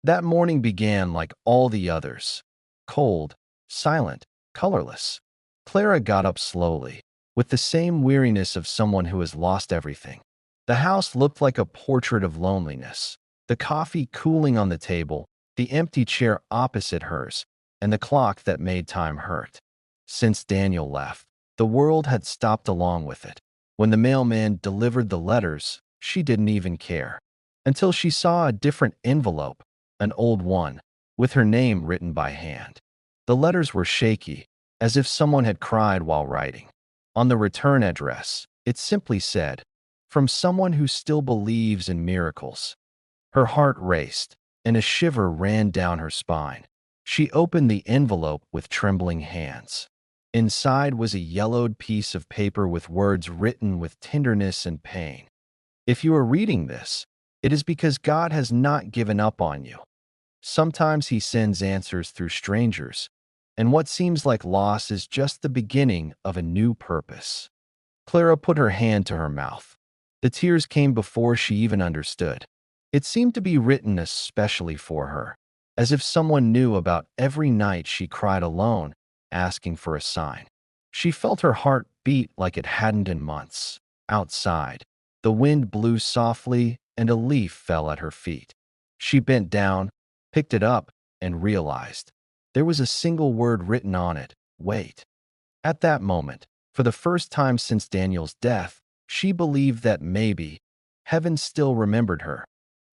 That morning began like all the others. Cold, silent, colorless. Clara got up slowly, with the same weariness of someone who has lost everything. The house looked like a portrait of loneliness. The coffee cooling on the table, the empty chair opposite hers, and the clock that made time hurt. Since Daniel left, the world had stopped along with it. When the mailman delivered the letters, she didn't even care. Until she saw a different envelope, an old one, with her name written by hand. The letters were shaky, as if someone had cried while writing. On the return address, it simply said, "From someone who still believes in miracles." Her heart raced, and a shiver ran down her spine. She opened the envelope with trembling hands. Inside was a yellowed piece of paper with words written with tenderness and pain. If you are reading this, it is because God has not given up on you. Sometimes He sends answers through strangers, and what seems like loss is just the beginning of a new purpose. Clara put her hand to her mouth. The tears came before she even understood. It seemed to be written especially for her, as if someone knew about every night she cried alone, asking for a sign. She felt her heart beat like it hadn't in months. Outside, the wind blew softly and a leaf fell at her feet. She bent down, picked it up, and realized there was a single word written on it: wait. At that moment, for the first time since Daniel's death, she believed that maybe heaven still remembered her.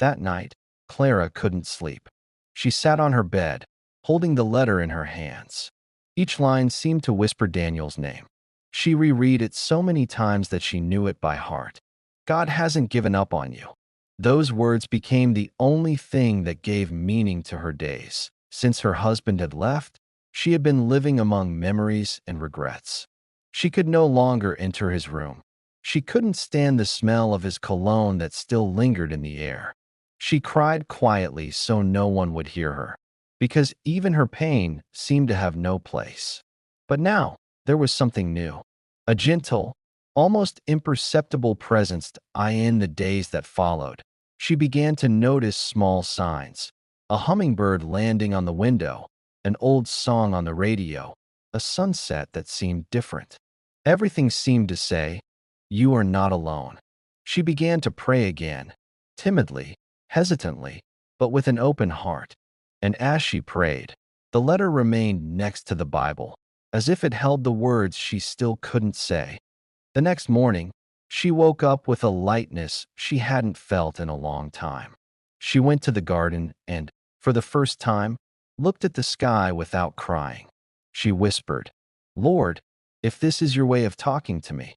That night, Clara couldn't sleep. She sat on her bed, holding the letter in her hands. Each line seemed to whisper Daniel's name. She reread it so many times that she knew it by heart. God hasn't given up on you. Those words became the only thing that gave meaning to her days. Since her husband had left, she had been living among memories and regrets. She could no longer enter his room. She couldn't stand the smell of his cologne that still lingered in the air. She cried quietly so no one would hear her, because even her pain seemed to have no place. But now, there was something new. A gentle, almost imperceptible presence in the days that followed. She began to notice small signs: a hummingbird landing on the window, an old song on the radio, a sunset that seemed different. Everything seemed to say, "You are not alone." She began to pray again, timidly, hesitantly, but with an open heart. And as she prayed, the letter remained next to the Bible, as if it held the words she still couldn't say. The next morning, she woke up with a lightness she hadn't felt in a long time. She went to the garden and, for the first time, looked at the sky without crying. She whispered, "Lord, if this is your way of talking to me,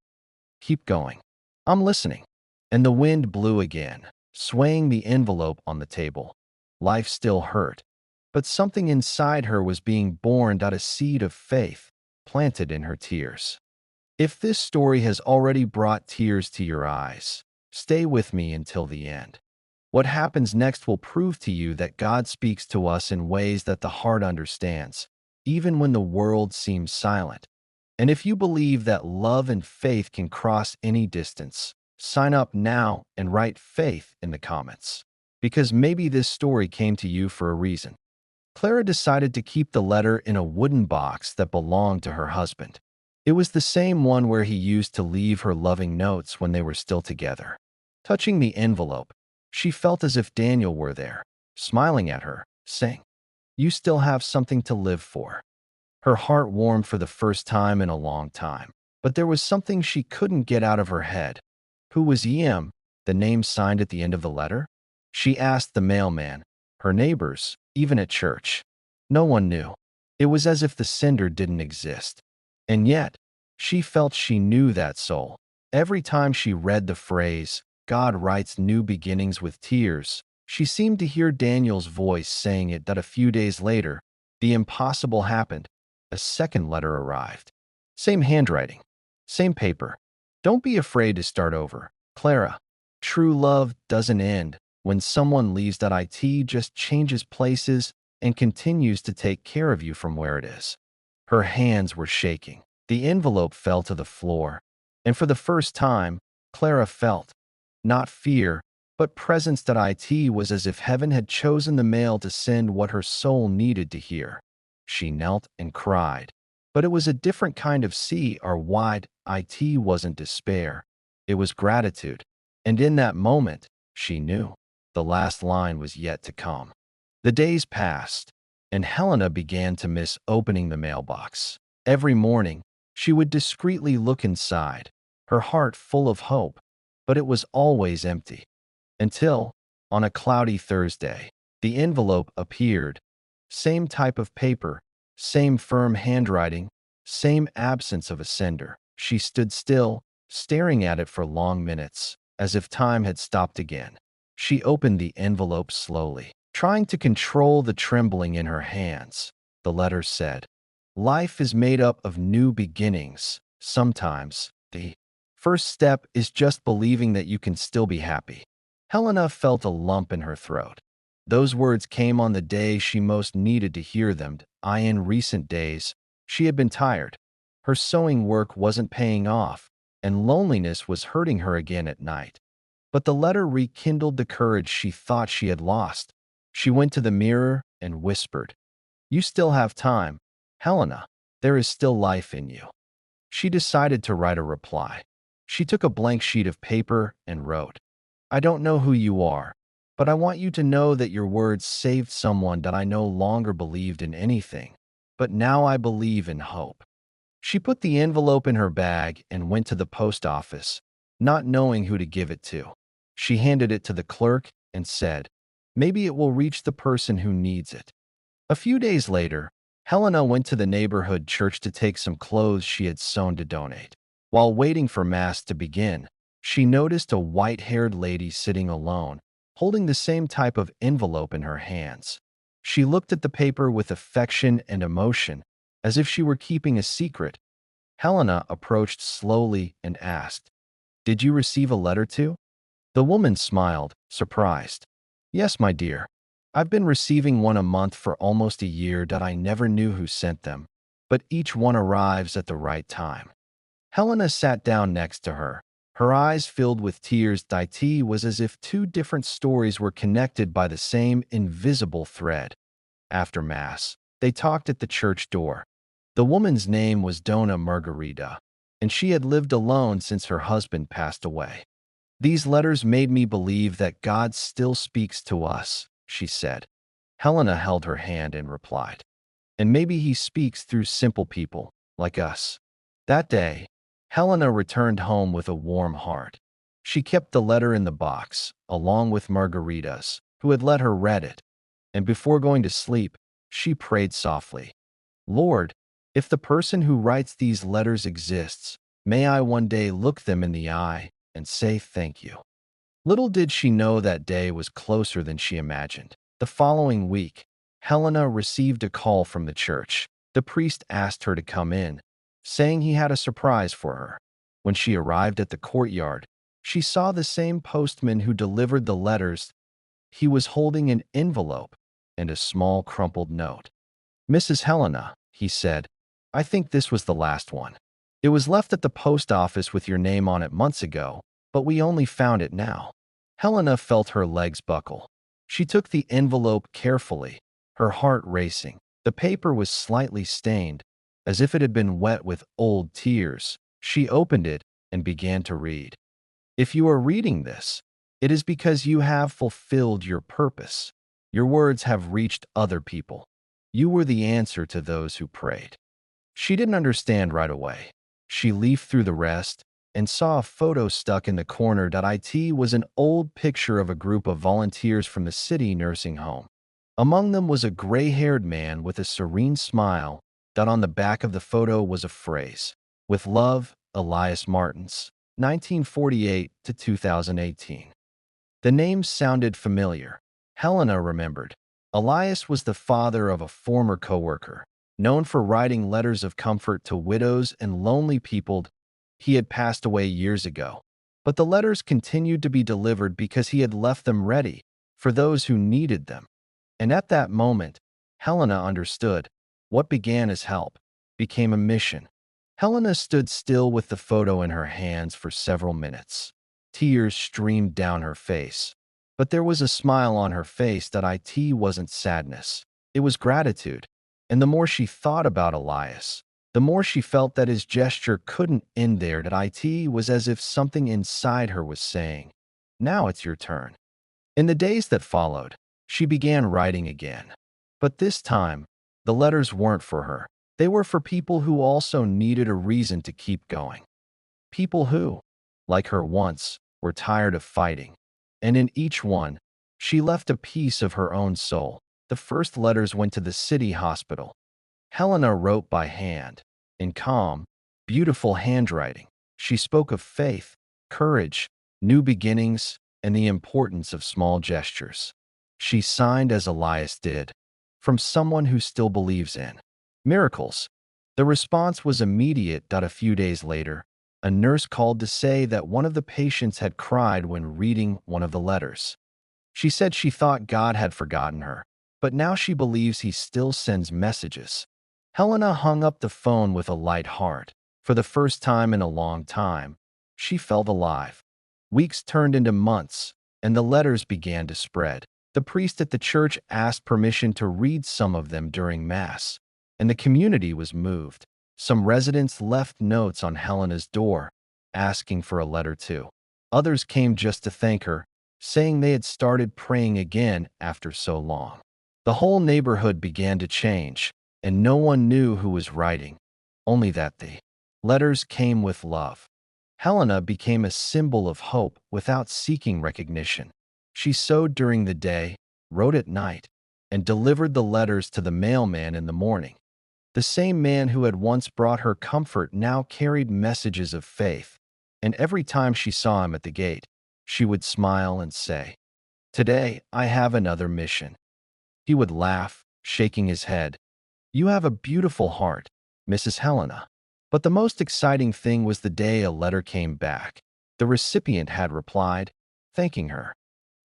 keep going. I'm listening." And the wind blew again, swaying the envelope on the table. Life still hurt, but something inside her was being born out a seed of faith planted in her tears. If this story has already brought tears to your eyes, stay with me until the end. What happens next will prove to you that God speaks to us in ways that the heart understands, even when the world seems silent. And if you believe that love and faith can cross any distance, sign up now and write faith in the comments. Because maybe this story came to you for a reason. Clara decided to keep the letter in a wooden box that belonged to her husband. It was the same one where he used to leave her loving notes when they were still together. Touching the envelope, she felt as if Daniel were there, smiling at her, saying, "You still have something to live for." Her heart warmed for the first time in a long time, but there was something she couldn't get out of her head. Who was E.M., the name signed at the end of the letter? She asked the mailman, her neighbors, even at church. No one knew. It was as if the sender didn't exist. And yet, she felt she knew that soul. Every time she read the phrase, "God writes new beginnings with tears," she seemed to hear Daniel's voice saying it. That a few days later, the impossible happened. A second letter arrived. Same handwriting, same paper. Don't be afraid to start over, Clara. True love doesn't end when someone leaves. It just changes places and continues to take care of you from where it is. Her hands were shaking. The envelope fell to the floor, and for the first time, Clara felt, not fear, But Presents.it was as if heaven had chosen the mail to send what her soul needed to hear. She knelt and cried. But it was a different kind of sea or wide. It wasn't despair. It was gratitude. And in that moment, she knew the last line was yet to come. The days passed, and Helena began to miss opening the mailbox. Every morning, she would discreetly look inside, her heart full of hope, but it was always empty. Until, on a cloudy Thursday, the envelope appeared. Same type of paper, same firm handwriting, same absence of a sender. She stood still, staring at it for long minutes, as if time had stopped again. She opened the envelope slowly, trying to control the trembling in her hands. The letter said, "Life is made up of new beginnings. Sometimes, the first step is just believing that you can still be happy." Helena felt a lump in her throat. Those words came on the day she most needed to hear them. In recent days, she had been tired. Her sewing work wasn't paying off, and loneliness was hurting her again at night. But the letter rekindled the courage she thought she had lost. She went to the mirror and whispered, "You still have time, Helena. There is still life in you." She decided to write a reply. She took a blank sheet of paper and wrote, "I don't know who you are, but I want you to know that your words saved someone that I no longer believed in anything, but now I believe in hope." She put the envelope in her bag and went to the post office, not knowing who to give it to. She handed it to the clerk and said, "Maybe it will reach the person who needs it." A few days later, Helena went to the neighborhood church to take some clothes she had sewn to donate. While waiting for Mass to begin, she noticed a white-haired lady sitting alone, holding the same type of envelope in her hands. She looked at the paper with affection and emotion, as if she were keeping a secret. Helena approached slowly and asked, "Did you receive a letter too?" The woman smiled, surprised. "Yes, my dear. I've been receiving one a month for almost a year that I never knew who sent them, but each one arrives at the right time." Helena sat down next to her, her eyes filled with tears. It was as if two different stories were connected by the same invisible thread. After Mass, they talked at the church door. The woman's name was Donna Margarita, and she had lived alone since her husband passed away. "These letters made me believe that God still speaks to us," she said. Helena held her hand and replied, "And maybe he speaks through simple people like us." That day, Helena returned home with a warm heart. She kept the letter in the box, along with Margarita's, who had let her read it, and before going to sleep, she prayed softly, "Lord, if the person who writes these letters exists, may I one day look them in the eye and say thank you." Little did she know that day was closer than she imagined. The following week, Helena received a call from the church. The priest asked her to come in, saying he had a surprise for her. When she arrived at the courtyard, she saw the same postman who delivered the letters. He was holding an envelope and a small crumpled note. "Mrs. Helena," he said, "I think this was the last one. It was left at the post office with your name on it months ago, but we only found it now." Helena felt her legs buckle. She took the envelope carefully, her heart racing. The paper was slightly stained, as if it had been wet with old tears. She opened it and began to read. "If you are reading this, it is because you have fulfilled your purpose. Your words have reached other people. You were the answer to those who prayed." She didn't understand right away. She leafed through the rest and saw a photo stuck in the corner. It was an old picture of a group of volunteers from the city nursing home. Among them was a gray-haired man with a serene smile. On the back of the photo was a phrase, "With love, Elias Martins, 1948 to 2018. The name sounded familiar. Helena remembered. Elias was the father of a former coworker, known for writing letters of comfort to widows and lonely people. He had passed away years ago, but the letters continued to be delivered because he had left them ready for those who needed them. And at that moment, Helena understood. What began as help became a mission. Helena stood still with the photo in her hands for several minutes. Tears streamed down her face. But there was a smile on her face that it wasn't sadness. It was gratitude. And the more she thought about Elias, the more she felt that his gesture couldn't end there, that it was as if something inside her was saying, "Now it's your turn." In the days that followed, she began writing again. But this time, the letters weren't for her. They were for people who also needed a reason to keep going. People who, like her once, were tired of fighting. And in each one, she left a piece of her own soul. The first letters went to the city hospital. Helena wrote by hand, in calm, beautiful handwriting. She spoke of faith, courage, new beginnings, and the importance of small gestures. She signed as Elias did, from someone who still believes in miracles. The response was immediate. A few days later, a nurse called to say that one of the patients had cried when reading one of the letters. She said she thought God had forgotten her, but now she believes he still sends messages. Helena hung up the phone with a light heart. For the first time in a long time, she felt alive. Weeks turned into months, and the letters began to spread. The priest at the church asked permission to read some of them during Mass, and the community was moved. Some residents left notes on Helena's door, asking for a letter too. Others came just to thank her, saying they had started praying again after so long. The whole neighborhood began to change, and no one knew who was writing, only that the letters came with love. Helena became a symbol of hope without seeking recognition. She sewed during the day, wrote at night, and delivered the letters to the mailman in the morning. The same man who had once brought her comfort now carried messages of faith, and every time she saw him at the gate, she would smile and say, "Today I have another mission." He would laugh, shaking his head. "You have a beautiful heart, Mrs. Helena." But the most exciting thing was the day a letter came back. The recipient had replied, thanking her.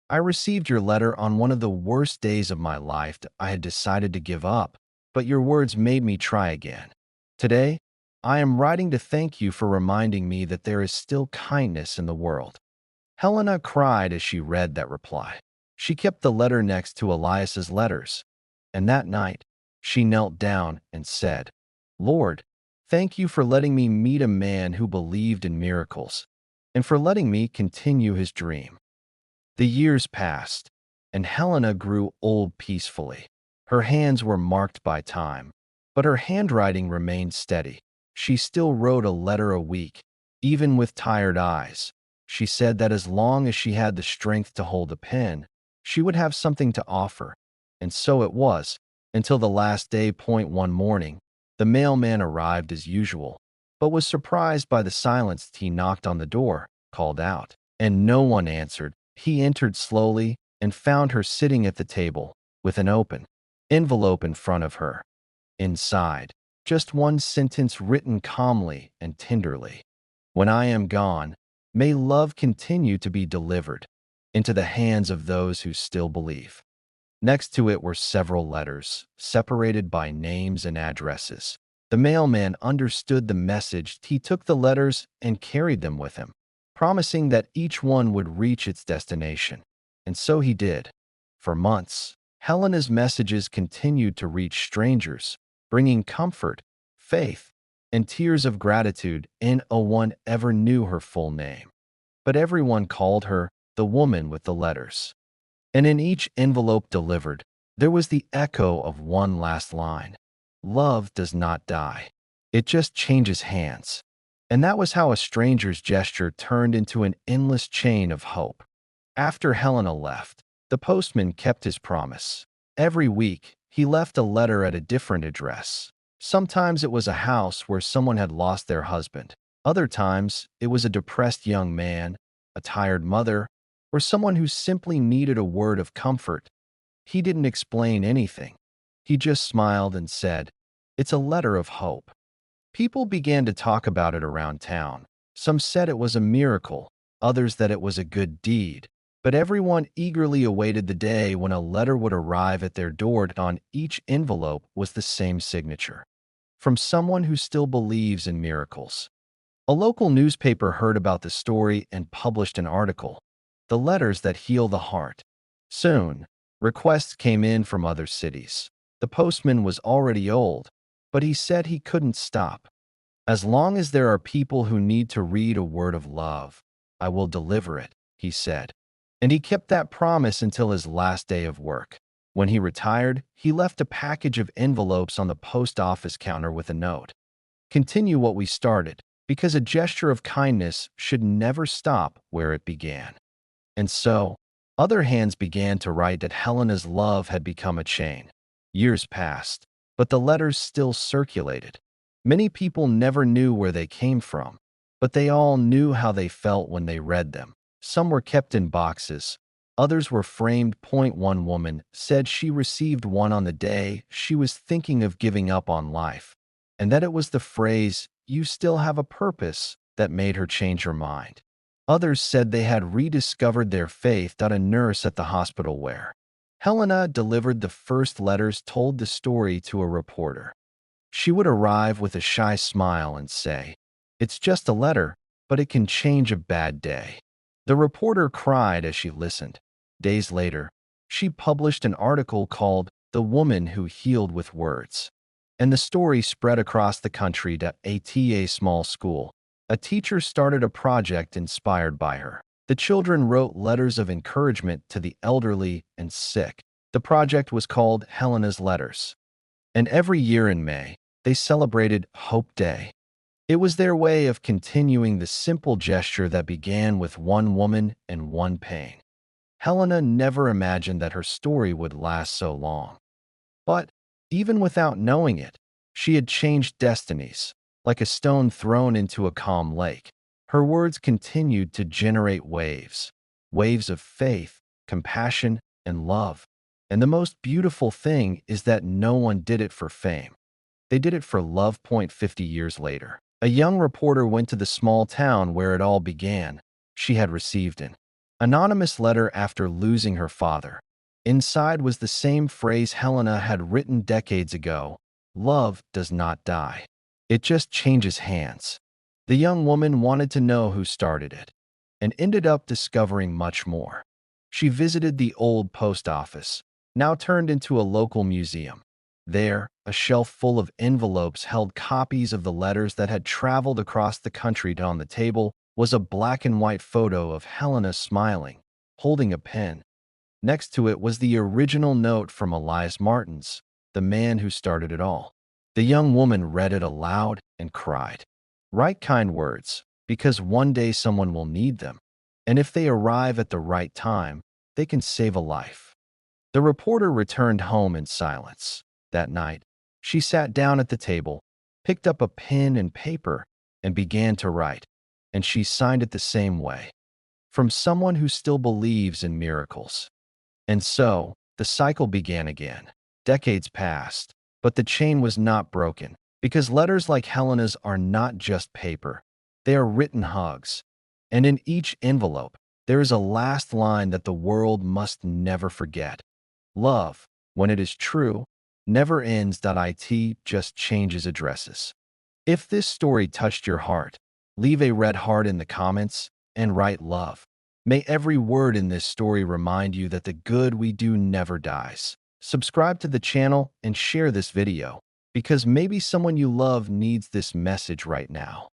"I received your letter on one of the worst days of my life. I had decided to give up, but your words made me try again. Today, I am writing to thank you for reminding me that there is still kindness in the world." Helena cried as she read that reply. She kept the letter next to Elias's letters, and that night, she knelt down and said, "Lord, thank you for letting me meet a man who believed in miracles, and for letting me continue his dream." The years passed, and Helena grew old peacefully. Her hands were marked by time, but her handwriting remained steady. She still wrote a letter a week, even with tired eyes. She said that as long as she had the strength to hold a pen, she would have something to offer. And so it was, until the last day. One morning, the mailman arrived as usual, but was surprised by the silence. He knocked on the door, called out, and no one answered. He entered slowly and found her sitting at the table with an open envelope in front of her. Inside, just one sentence written calmly and tenderly. "When I am gone, may love continue to be delivered into the hands of those who still believe." Next to it were several letters, separated by names and addresses. The mailman understood the message. He took the letters and carried them with him, promising that each one would reach its destination. And so he did. For months, Helena's messages continued to reach strangers, bringing comfort, faith, and tears of gratitude. No one ever knew her full name, but everyone called her the woman with the letters. And in each envelope delivered, there was the echo of one last line: "Love does not die. It just changes hands." And that was how a stranger's gesture turned into an endless chain of hope. After Helena left, the postman kept his promise. Every week, he left a letter at a different address. Sometimes it was a house where someone had lost their husband. Other times, it was a depressed young man, a tired mother, or someone who simply needed a word of comfort. He didn't explain anything. He just smiled and said, "It's a letter of hope." People began to talk about it around town. Some said it was a miracle, others that it was a good deed. But everyone eagerly awaited the day when a letter would arrive at their door. On each envelope was the same signature: "From someone who still believes in miracles." A local newspaper heard about the story and published an article. the letters that heal the heart. Soon, requests came in from other cities. The postman was already old, but he said he couldn't stop. As long as there are people who need to read a word of love, I will deliver it, he said. And he kept that promise until his last day of work. When he retired, he left a package of envelopes on the post office counter with a note. Continue what we started, because a gesture of kindness should never stop where it began. And so, other hands began to write that Helena's love had become a chain. Years passed, but the letters still circulated. Many people never knew where they came from, but they all knew how they felt when they read them. Some were kept in boxes, others were framed. One woman said she received one on the day she was thinking of giving up on life, and that it was the phrase, "You still have a purpose," that made her change her mind. Others said they had rediscovered their faith. A nurse at the hospital where Helena delivered the first letters told the story to a reporter. She would arrive with a shy smile and say, "It's just a letter, but it can change a bad day." The reporter cried as she listened. Days later, she published an article called "The Woman Who Healed with Words," and the story spread across the country. At a small school, a teacher started a project inspired by her. The children wrote letters of encouragement to the elderly and sick. The project was called Helena's Letters. And every year in May, they celebrated Hope Day. It was their way of continuing the simple gesture that began with one woman and one pain. Helena never imagined that her story would last so long. But even without knowing it, she had changed destinies, like a stone thrown into a calm lake. Her words continued to generate waves, waves of faith, compassion, and love. And the most beautiful thing is that no one did it for fame. They did it for love. 50 years later, a young reporter went to the small town where it all began. She had received an anonymous letter after losing her father. Inside was the same phrase Helena had written decades ago: "Love does not die. It just changes hands." The young woman wanted to know who started it, and ended up discovering much more. She visited the old post office, now turned into a local museum. There, a shelf full of envelopes held copies of the letters that had traveled across the country. On the table was a black and white photo of Helena smiling, holding a pen. Next to it was the original note from Elias Martins, the man who started it all. The young woman read it aloud and cried. "Write kind words, because one day someone will need them, and if they arrive at the right time, they can save a life." The reporter returned home in silence. That night, she sat down at the table, picked up a pen and paper, and began to write, and she signed it the same way. From someone who still believes in miracles. And so, the cycle began again. Decades passed, but the chain was not broken, because letters like Helena's are not just paper. They are written hugs. And in each envelope, there is a last line that the world must never forget. Love, when it is true, never ends. It just changes addresses. If this story touched your heart, leave a red heart in the comments and write love. May every word in this story remind you that the good we do never dies. Subscribe to the channel and share this video, because maybe someone you love needs this message right now.